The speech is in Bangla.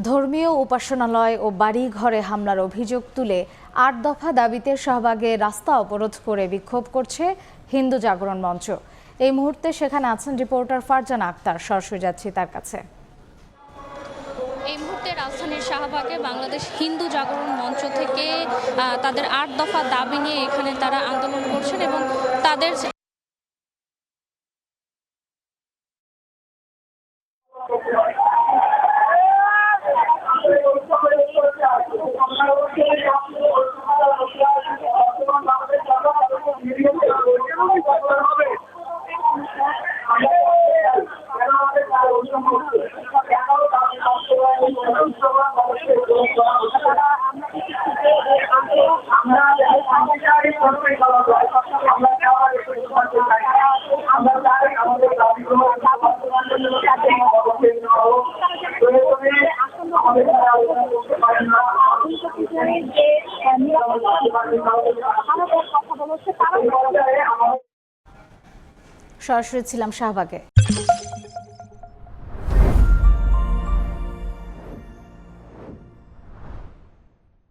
ধর্মীয় উপাসনালয় ও বাড়ি ঘরে হামলার অভিযোগ তুলে ৮ দফা দাবিতে শাহবাগে রাস্তা অবরোধ করে বিক্ষোভ করছে হিন্দু জাগরণ মঞ্চ। এই মুহূর্তে সেখানে আছেন রিপোর্টার ফারজানা আক্তার, সরাসরি যাচ্ছি তার কাছে। এই মুহূর্তে রাজধানীর শাহবাগে বাংলাদেশ হিন্দু জাগরণ মঞ্চ থেকে তাদের ৮ দফা দাবি নিয়ে এখানে তারা আন্দোলন করছেন এবং তাদের সরাসরি ছিলাম শাহবাগে।